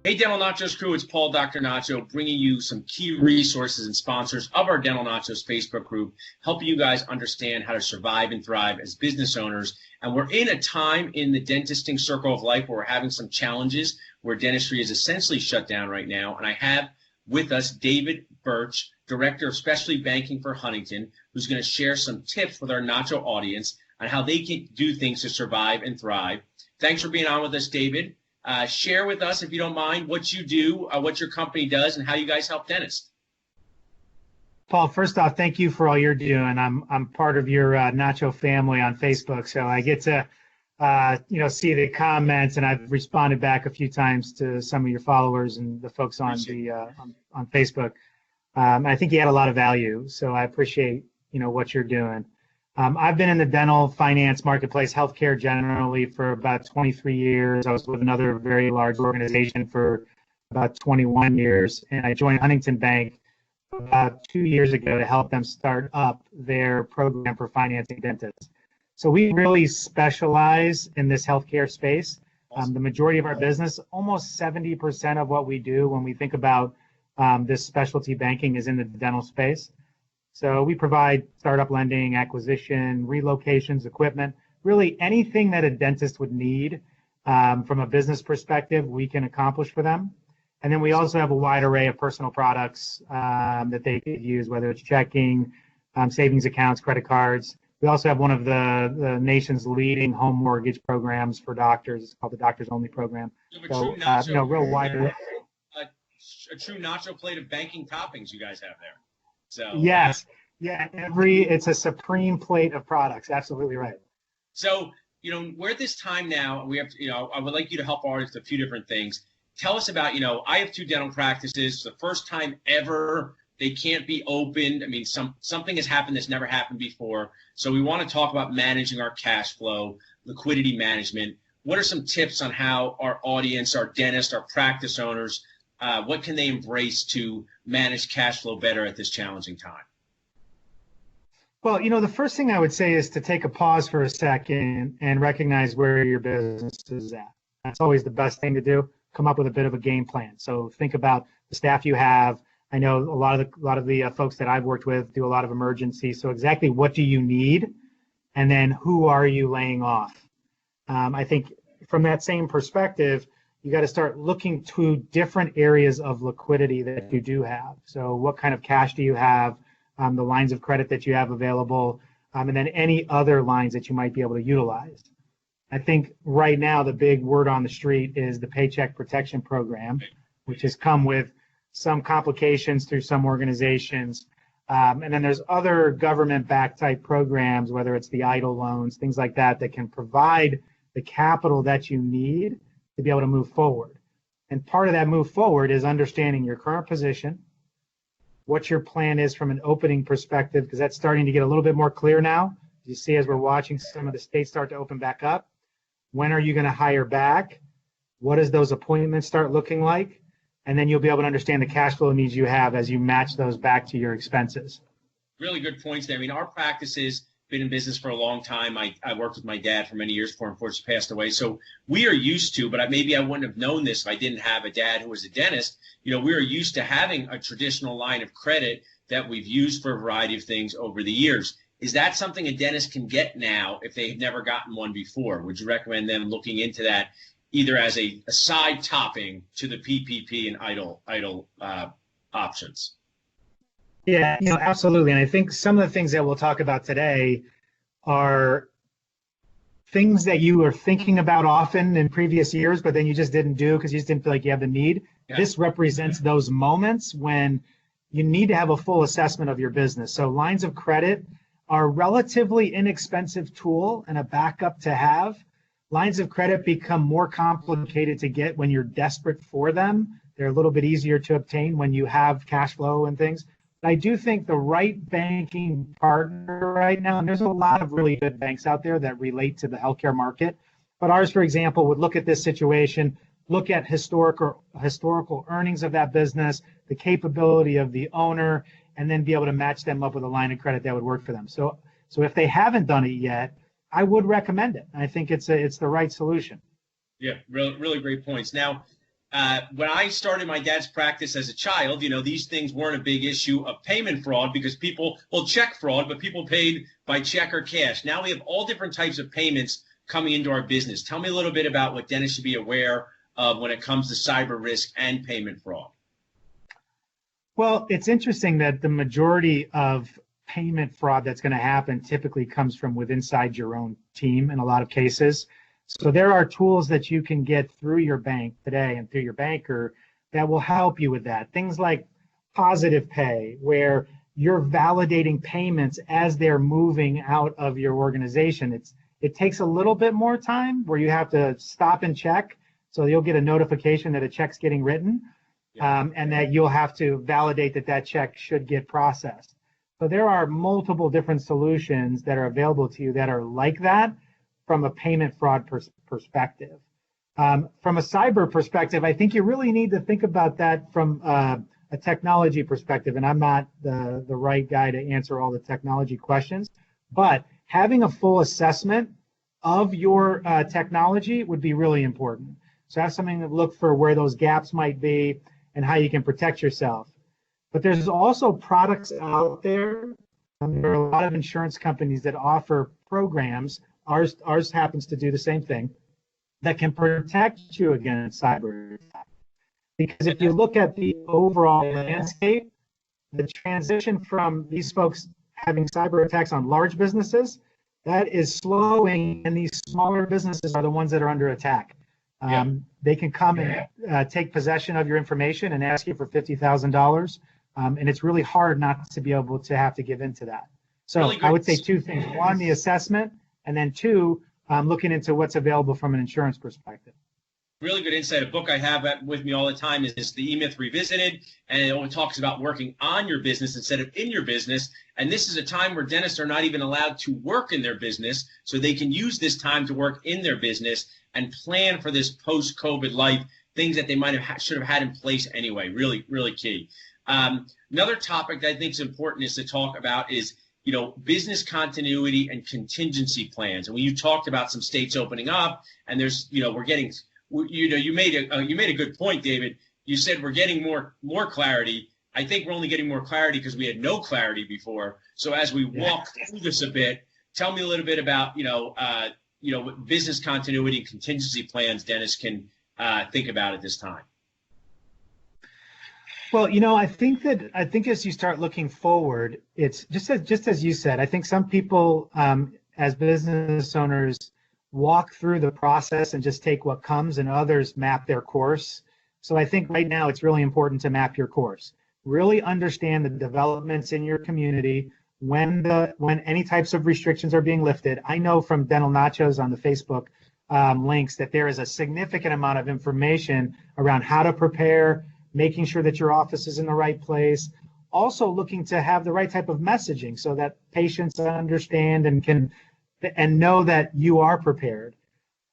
Hey, Dental Nachos crew, it's Paul Dr. Nacho bringing you some key resources and sponsors of our Dental Nachos Facebook group, helping you guys understand how to survive and thrive as business owners. And we're in a time in the dentisting circle of life where we're having some challenges, where dentistry is essentially shut down right now. And I have with us David Burch, Director of Specialty Banking for Huntington, who's going to share some tips with our Nacho audience on how they can do things to survive and thrive. Thanks for being on with us, David. Share with us, if you don't mind, what you do, what your company does, and how you guys help dentists. Paul, first off, thank you for all you're doing. I'm part of your Nacho family on Facebook, so I get to see the comments, and I've responded back a few times to some of your followers and the folks on on Facebook. I think you had a lot of value, so I appreciate what you're doing. I've been in the dental finance marketplace, healthcare generally, for about 23 years. I was with another very large organization for about 21 years, and I joined Huntington Bank about 2 years ago to help them start up their program for financing dentists. So we really specialize in this healthcare space. The majority of our business, almost 70% of what we do when we think about this specialty banking, is in the dental space. So we provide startup lending, acquisition, relocations, equipment, really anything that a dentist would need from a business perspective, we can accomplish for them. And then we also have a wide array of personal products that they could use, whether it's checking, savings accounts, credit cards. We also have one of the nation's leading home mortgage programs for doctors. It's called the Doctors Only Program. So, real wide array. A true nacho plate of banking toppings you guys have there. So yes, it's a supreme plate of products. Absolutely right. So we're at this time now. We have to, I would like you to help our audience with a few different things. Tell us about, I have 2 dental practices. It's the first time ever they can't be opened. I mean, something has happened that's never happened before. So we want to talk about managing our cash flow, liquidity management. What are some tips on how our audience, our dentists, our practice owners, what can they embrace to manage cash flow better at this challenging time? Well, the first thing I would say is to take a pause for a second and recognize where your business is at. That's always the best thing to do. Come up with a bit of a game plan. So think about the staff you have. I know a lot of the folks that I've worked with do a lot of emergencies. So exactly what do you need, and then who are you laying off? I think from that same perspective, you got to start looking to different areas of liquidity that you do have. So what kind of cash do you have, the lines of credit that you have available, and then any other lines that you might be able to utilize. I think right now the big word on the street is the Paycheck Protection Program, which has come with some complications through some organizations. And then there's other government-backed type programs, whether it's the EIDL loans, things like that, that can provide the capital that you need to be able to move forward. And part of that move forward is understanding your current position, what your plan is from an opening perspective, because that's starting to get a little bit more clear now. You see, as we're watching some of the states start to open back up, when are you going to hire back? What does those appointments start looking like? And then you'll be able to understand the cash flow needs you have as you match those back to your expenses. Really good points there. I mean, our practices been in business for a long time. I worked with my dad for many years before unfortunately passed away. So we are used to, but maybe I wouldn't have known this if I didn't have a dad who was a dentist. We are used to having a traditional line of credit that we've used for a variety of things over the years. Is that something a dentist can get now if they've never gotten one before? Would you recommend them looking into that either as a side topping to the PPP and EIDL options? Yeah, absolutely. And I think some of the things that we'll talk about today are things that you were thinking about often in previous years, but then you just didn't do because you just didn't feel like you have the need. Yeah. This represents those moments when you need to have a full assessment of your business. So lines of credit are a relatively inexpensive tool and a backup to have. Lines of credit become more complicated to get when you're desperate for them. They're a little bit easier to obtain when you have cash flow and things. I do think the right banking partner right now, and there's a lot of really good banks out there that relate to the healthcare market, but ours, for example, would look at this situation, look at historical earnings of that business, the capability of the owner, and then be able to match them up with a line of credit that would work for them. So if they haven't done it yet, I would recommend it. I think it's the right solution. Yeah, really great points. Now, when I started my dad's practice as a child, these things weren't a big issue of payment fraud because people, well, check fraud, but people paid by check or cash. Now we have all different types of payments coming into our business. Tell me a little bit about what dentists should be aware of when it comes to cyber risk and payment fraud. Well, it's interesting that the majority of payment fraud that's going to happen typically comes from inside your own team in a lot of cases. So there are tools that you can get through your bank today and through your banker that will help you with that. Things like positive pay, where you're validating payments as they're moving out of your organization. It takes a little bit more time where you have to stop and check. So you'll get a notification that a check's getting written, and that you'll have to validate that check should get processed. So there are multiple different solutions that are available to you that are like that from a payment fraud perspective. From a cyber perspective, I think you really need to think about that from a technology perspective, and I'm not the right guy to answer all the technology questions, but having a full assessment of your technology would be really important. So have something to look for where those gaps might be and how you can protect yourself. But there's also products out there. There are a lot of insurance companies that offer programs. Ours happens to do the same thing, that can protect you against cyber attack. Because if you look at the overall landscape, the transition from these folks having cyber attacks on large businesses, that is slowing, and these smaller businesses are the ones that are under attack. They can come and take possession of your information and ask you for $50,000, and it's really hard not to be able to have to give in to that. So really I would say two things. One, the assessment, and then two, looking into what's available from an insurance perspective. Really good insight. A book I have with me all the time is The E-Myth Revisited, and it only talks about working on your business instead of in your business. And this is a time where dentists are not even allowed to work in their business, so they can use this time to work in their business and plan for this post-COVID life, things that they might have should have had in place anyway. Really, really key. Another topic that I think is important is to talk about is business continuity and contingency plans. And when you talked about some states opening up, and there's we're getting you made a good point, David. You said we're getting more clarity. I think we're only getting more clarity because we had no clarity before. So as we walk through this a bit, tell me a little bit about business continuity and contingency plans dentists can think about at this time. Well, I think as you start looking forward, it's just as you said. I think some people, as business owners, walk through the process and just take what comes, and others map their course. So I think right now it's really important to map your course. Really understand the developments in your community when any types of restrictions are being lifted. I know from Dental Nachos on the Facebook links that there is a significant amount of information around how to prepare, making sure that your office is in the right place, also looking to have the right type of messaging so that patients understand and know that you are prepared.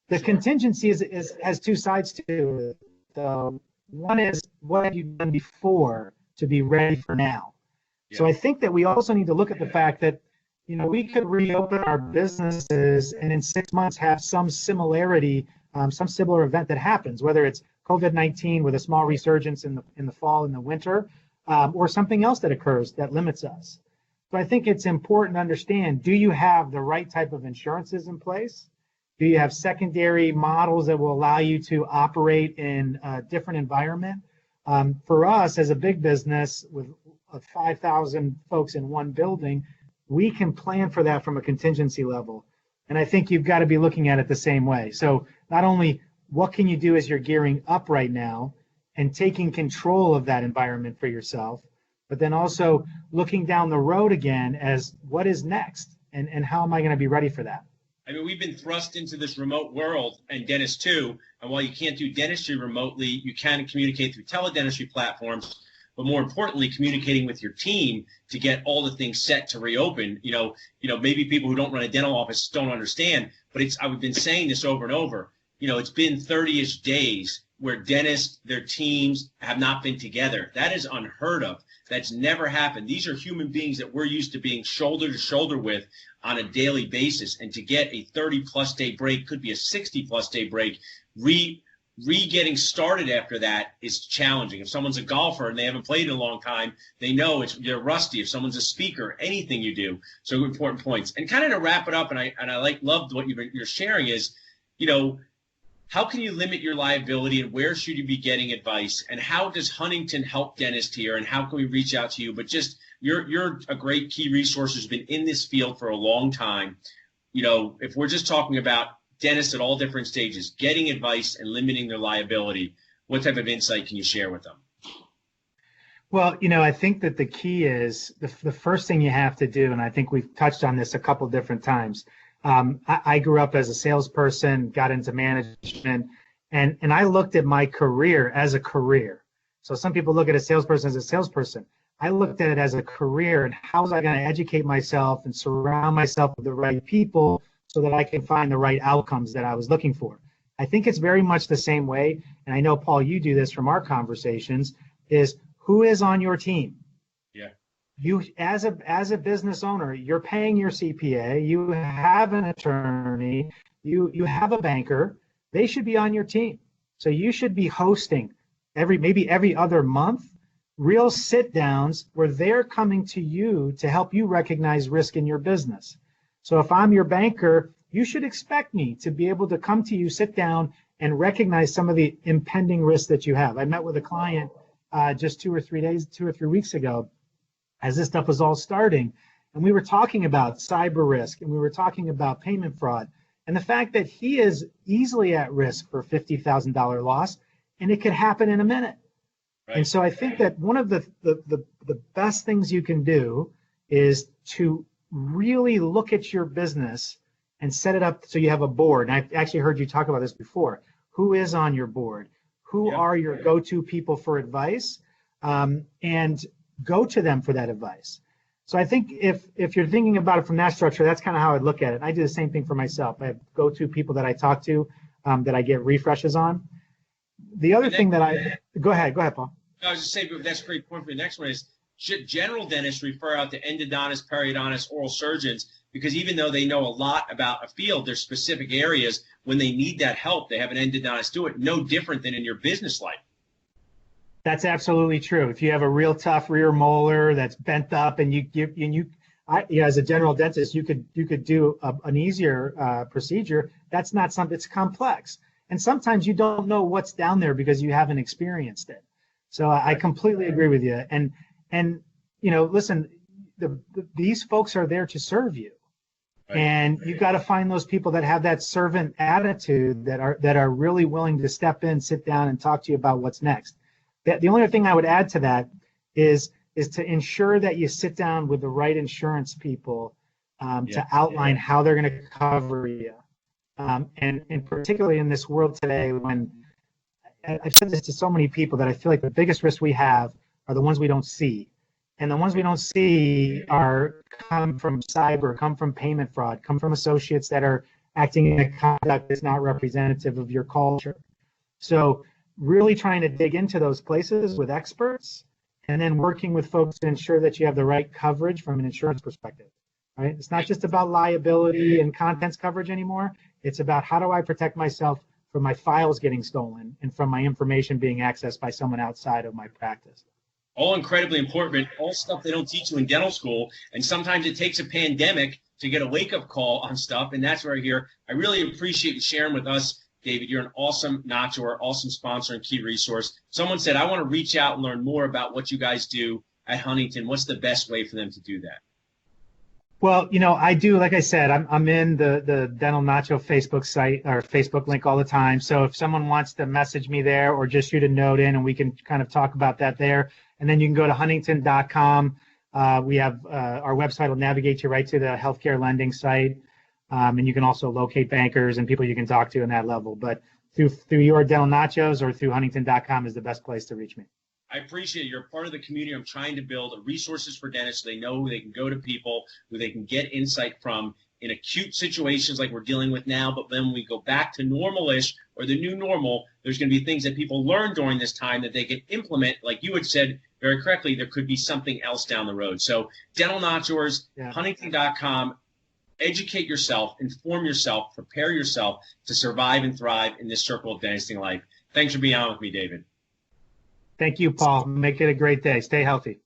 The contingency has two sides to it. One is, what have you done before to be ready for now? Yeah. So I think that we also need to look at the fact that we could reopen our businesses and in 6 months have some similar event that happens, whether it's COVID-19 with a small resurgence in the fall and the winter, or something else that occurs that limits us. So I think it's important to understand, do you have the right type of insurances in place? Do you have secondary models that will allow you to operate in a different environment? For us, as a big business with 5,000 folks in one building, we can plan for that from a contingency level. And I think you've got to be looking at it the same way. So not only what can you do as you're gearing up right now and taking control of that environment for yourself, but then also looking down the road again as what is next and how am I going to be ready for that? I mean, we've been thrust into this remote world, and dentists too. And while you can't do dentistry remotely, you can communicate through teledentistry platforms. But more importantly, communicating with your team to get all the things set to reopen. Maybe people who don't run a dental office don't understand, but I've been saying this over and over. It's been 30-ish days where dentists, their teams have not been together. That is unheard of. That's never happened. These are human beings that we're used to being shoulder to shoulder with on a daily basis. And to get a 30-plus day break, could be a 60-plus day break, Getting started after that is challenging. If someone's a golfer and they haven't played in a long time, they know they're rusty. If someone's a speaker, anything you do. So important points. And kind of to wrap it up, and I loved what you're sharing is, how can you limit your liability and where should you be getting advice? And how does Huntington help dentists here? And how can we reach out to you? But just you're a great key resource who's been in this field for a long time. If we're just talking about dentists at all different stages, getting advice and limiting their liability, what type of insight can you share with them? Well, I think that the key is the first thing you have to do, and I think we've touched on this a couple different times. I grew up as a salesperson, got into management, and I looked at my career as a career. So some people look at a salesperson as a salesperson. I looked at it as a career, and how was I going to educate myself and surround myself with the right people so that I can find the right outcomes that I was looking for. I think it's very much the same way, and I know, Paul, you do this from our conversations, is who is on your team? Yeah. You, as a business owner, you're paying your CPA, you have an attorney, you have a banker, they should be on your team. So you should be hosting maybe every other month, real sit downs where they're coming to you to help you recognize risk in your business. So if I'm your banker, you should expect me to be able to come to you, sit down, and recognize some of the impending risks that you have. I met with a client just 2 or 3 weeks ago as this stuff was all starting, and we were talking about cyber risk, and we were talking about payment fraud, and the fact that he is easily at risk for $50,000 loss, and it could happen in a minute. Right. And so I think that one of the best things you can do is to really look at your business and set it up so you have a board. And I've actually heard you talk about this before. Who is on your board? Who are your go-to people for advice? And go to them for that advice. So I think if you're thinking about it from that structure, that's kind of how I'd look at it. I do the same thing for myself. I have go-to people that I talk to that I get refreshes on. The other thing that go ahead, Paul. I was just saying, but that's a great point for the next one is, should general dentists refer out to endodontists, periodontists, oral surgeons? Because even though they know a lot about a field, there's specific areas when they need that help, they have an endodontist do it, no different than in your business life. That's absolutely true. If you have a real tough rear molar that's bent up, and as a general dentist, you could do an easier procedure. That's not something. It's complex, and sometimes you don't know what's down there because you haven't experienced it. So I completely agree with you. And listen, these folks are there to serve you, and you've got to find those people that have that servant attitude that are really willing to step in, sit down, and talk to you about what's next. The only thing I would add to that is to ensure that you sit down with the right insurance people to outline how they're going to cover you. And particularly in this world today, when I've said this to so many people, that I feel like the biggest risk we have are the ones we don't see. And the ones we don't see come from cyber, come from payment fraud, come from associates that are acting in a conduct that's not representative of your culture. So really trying to dig into those places with experts, and then working with folks to ensure that you have the right coverage from an insurance perspective, right? It's not just about liability and contents coverage anymore. It's about, how do I protect myself from my files getting stolen and from my information being accessed by someone outside of my practice. All incredibly important, all stuff they don't teach you in dental school. And sometimes it takes a pandemic to get a wake-up call on stuff, and that's where here. I really appreciate you sharing with us, David. You're an awesome Nacho, awesome sponsor and key resource. Someone said, I want to reach out and learn more about what you guys do at Huntington. What's the best way for them to do that? Well, I do, like I said, I'm in the Dental Nacho Facebook site or Facebook link all the time. So if someone wants to message me there, or just shoot a note in, and we can kind of talk about that there. And then you can go to huntington.com. We have our website will navigate you right to the healthcare lending site. And you can also locate bankers and people you can talk to in that level. But through your Dental Nachos or through huntington.com is the best place to reach me. I appreciate it. You're a part of the community. I'm trying to build resources for dentists so they know who they can go to, people who they can get insight from in acute situations like we're dealing with now. But then when we go back to normal-ish or the new normal, there's going to be things that people learn during this time that they can implement. Like you had said very correctly, there could be something else down the road. So Dental Nachos, huntington.com. educate yourself, inform yourself, prepare yourself to survive and thrive in this circle of dentistry life. Thanks for being on with me, David. Thank you, Paul. Make it a great day. Stay healthy.